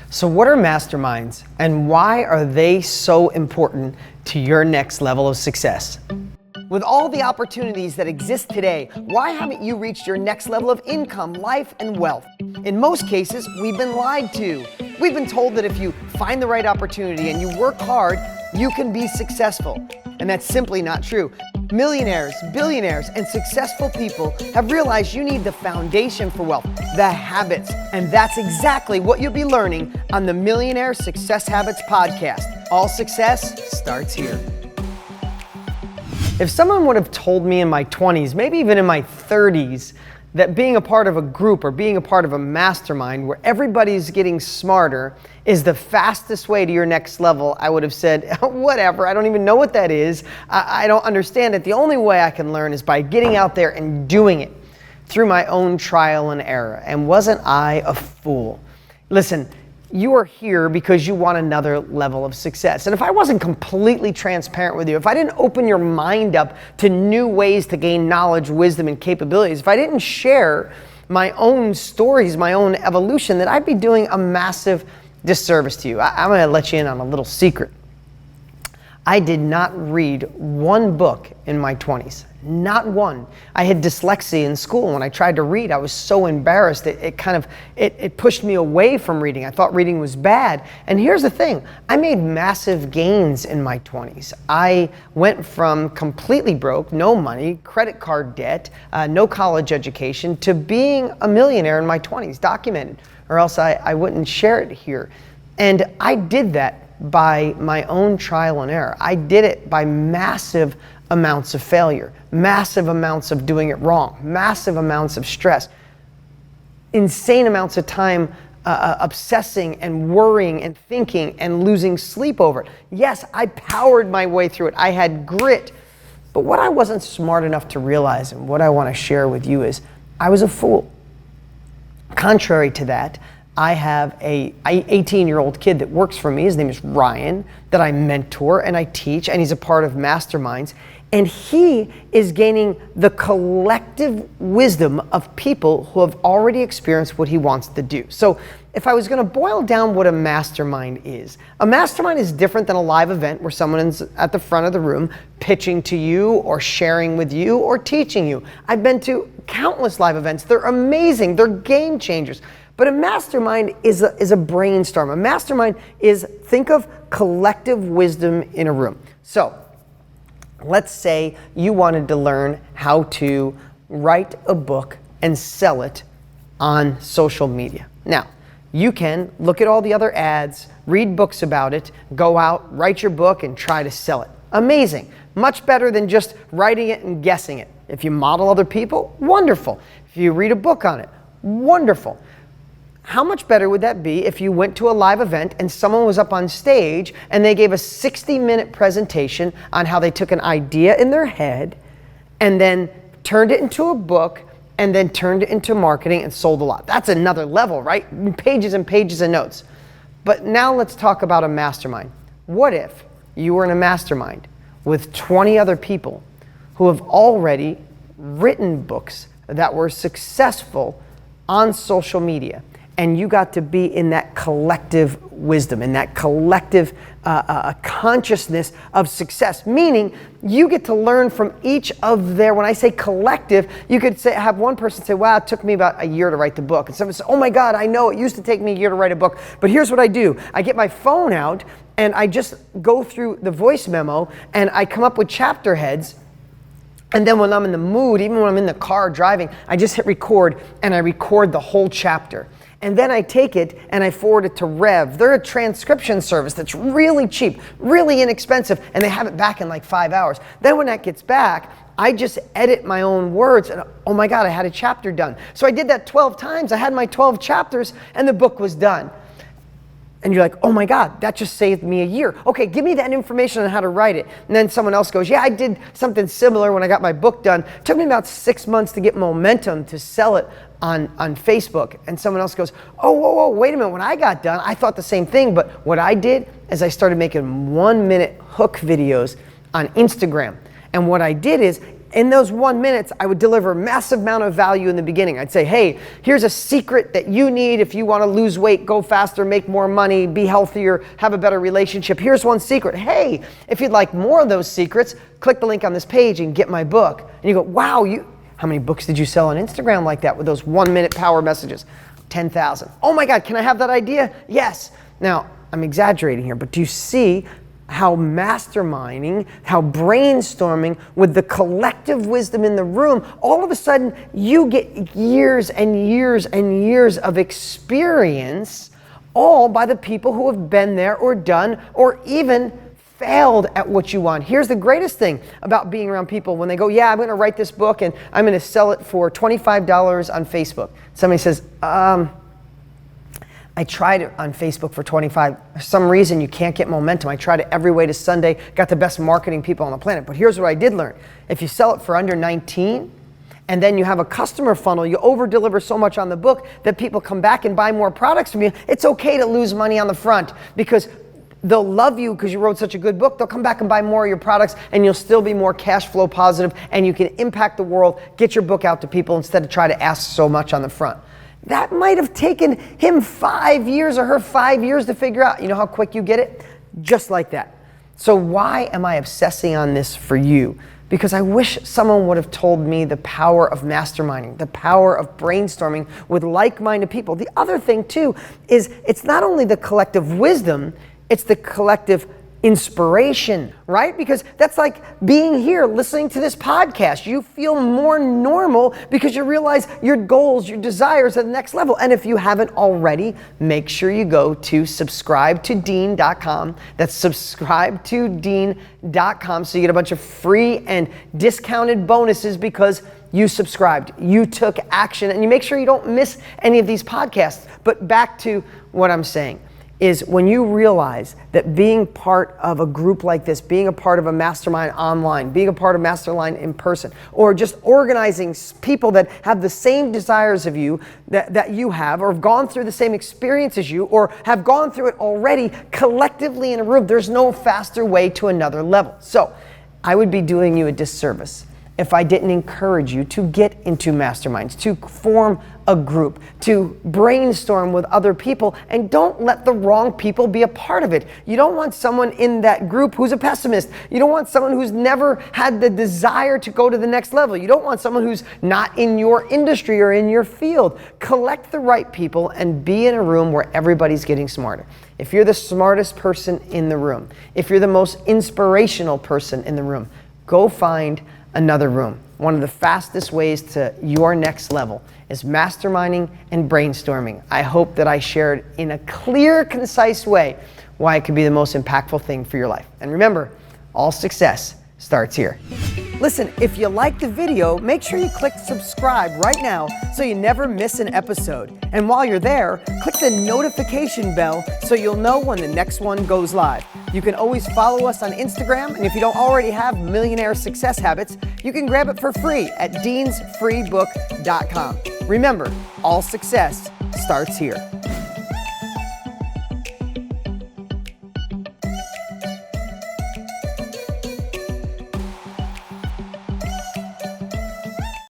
So what are masterminds and why are they so important to your next level of success? With all the opportunities that exist today, why haven't you reached your next level of income, life, and wealth? In most cases, we've been lied to. We've been told that if you find the right opportunity and you work hard, you can be successful. And that's simply not true. Millionaires, billionaires, and successful people have realized you need the foundation for wealth, the habits. And that's exactly what you'll be learning on the Millionaire Success Habits podcast. All success starts here. If someone would have told me in my 20s, maybe even in my 30s, that being a part of a group or being a part of a mastermind where everybody's getting smarter is the fastest way to your next level, I would have said, whatever, I don't even know what that is. I don't understand it. The only way I can learn is by getting out there and doing it through my own trial and error. And wasn't I a fool? Listen, you are here because you want another level of success. And if I wasn't completely transparent with you, if I didn't open your mind up to new ways to gain knowledge, wisdom, and capabilities, if I didn't share my own stories, my own evolution, then I'd be doing a massive disservice to you. I'm going to let you in on a little secret. I did not read one book in my 20s. Not one. I had dyslexia in school. When I tried to read, I was so embarrassed. It pushed me away from reading. I thought reading was bad. And here's the thing. I made massive gains in my 20s. I went from completely broke, no money, credit card debt, no college education, to being a millionaire in my 20s, documented, or else I wouldn't share it here. And I did that by my own trial and error. I did it by massive amounts of failure, massive amounts of doing it wrong, massive amounts of stress, insane amounts of time obsessing and worrying and thinking and losing sleep over it. Yes, I powered my way through it. I had grit. But what I wasn't smart enough to realize, and what I want to share with you, is I was a fool. Contrary to that, I have a 18-year-old kid that works for me. His name is Ryan, that I mentor and I teach, and he's a part of Masterminds. And he is gaining the collective wisdom of people who have already experienced what he wants to do. So if I was going to boil down what a mastermind is different than a live event where someone's at the front of the room pitching to you or sharing with you or teaching you. I've been to countless live events. They're amazing. They're game changers. But a mastermind is a brainstorm. A mastermind is, think of collective wisdom in a room. So let's say you wanted to learn how to write a book and sell it on social media. Now, you can look at all the other ads, read books about it, go out, write your book, and try to sell it. Amazing. Much better than just writing it and guessing it. If you model other people, wonderful. If you read a book on it, wonderful. How much better would that be if you went to a live event and someone was up on stage and they gave a 60-minute presentation on how they took an idea in their head and then turned it into a book and then turned it into marketing and sold a lot? That's another level, right? Pages and pages of notes. But now let's talk about a mastermind. What if you were in a mastermind with 20 other people who have already written books that were successful on social media? And you got to be in that collective wisdom, in that collective consciousness of success. Meaning, you get to learn from each of their, when I say collective, you could say, have one person say, wow, it took me about a year to write the book. And someone says, oh my God, I know, it used to take me a year to write a book. But here's what I do. I get my phone out and I just go through the voice memo and I come up with chapter heads. And then when I'm in the mood, even when I'm in the car driving, I just hit record and I record the whole chapter. And then I take it and I forward it to Rev. They're a transcription service that's really cheap, really inexpensive, and they have it back in like 5 hours. Then when that gets back, I just edit my own words and oh my God, I had a chapter done. So I did that 12 times. I had my 12 chapters and the book was done. And you're like, oh my God, that just saved me a year. Okay, give me that information on how to write it. And then someone else goes, yeah, I did something similar when I got my book done. It took me about 6 months to get momentum to sell it on Facebook. And someone else goes, oh, whoa, wait a minute. When I got done, I thought the same thing. But what I did is I started making 1-minute hook videos on Instagram. And what I did is in those 1 minute, I would deliver a massive amount of value in the beginning. I'd say, hey, here's a secret that you need if you want to lose weight, go faster, make more money, be healthier, have a better relationship. Here's one secret. Hey, if you'd like more of those secrets, click the link on this page and get my book. And you go, wow, how many books did you sell on Instagram like that with those 1 minute power messages? 10,000. Oh my God, can I have that idea? Yes. Now, I'm exaggerating here, but do you see how masterminding, how brainstorming with the collective wisdom in the room, all of a sudden you get years and years and years of experience, all by the people who have been there or done or even failed at what you want. Here's the greatest thing about being around people when they go, yeah, I'm going to write this book and I'm going to sell it for $25 on Facebook. Somebody says, I tried it on Facebook for 25. For some reason, you can't get momentum. I tried it every way to Sunday, got the best marketing people on the planet. But here's what I did learn. If you sell it for under 19, and then you have a customer funnel, you over-deliver so much on the book that people come back and buy more products from you, it's okay to lose money on the front because they'll love you because you wrote such a good book. They'll come back and buy more of your products and you'll still be more cash flow positive and you can impact the world, get your book out to people instead of try to ask so much on the front. That might have taken him 5 years or her 5 years to figure out. You know how quick you get it? Just like that. So why am I obsessing on this for you? Because I wish someone would have told me the power of masterminding, the power of brainstorming with like-minded people. The other thing too is it's not only the collective wisdom, it's the collective inspiration, right? Because that's like being here, listening to this podcast. You feel more normal because you realize your goals, your desires are the next level. And if you haven't already, make sure you go to subscribetodean.com. That's subscribetodean.com so you get a bunch of free and discounted bonuses because you subscribed, you took action, and you make sure you don't miss any of these podcasts. But back to what I'm saying. Is when you realize that being part of a group like this, being a part of a mastermind online, being a part of mastermind in person, or just organizing people that have the same desires of you that you have, or have gone through the same experience as you, or have gone through it already collectively in a room, there's no faster way to another level. So I would be doing you a disservice if I didn't encourage you to get into masterminds, to form a group, to brainstorm with other people, and don't let the wrong people be a part of it. You don't want someone in that group who's a pessimist. You don't want someone who's never had the desire to go to the next level. You don't want someone who's not in your industry or in your field. Collect the right people and be in a room where everybody's getting smarter. If you're the smartest person in the room, if you're the most inspirational person in the room, go find another room. One of the fastest ways to your next level is masterminding and brainstorming. I hope that I shared in a clear, concise way why it could be the most impactful thing for your life. And remember, all success starts here. Listen, if you liked the video, make sure you click subscribe right now so you never miss an episode. And while you're there, click the notification bell so you'll know when the next one goes live. You can always follow us on Instagram, and if you don't already have Millionaire Success Habits, you can grab it for free at deansfreebook.com. Remember, all success starts here.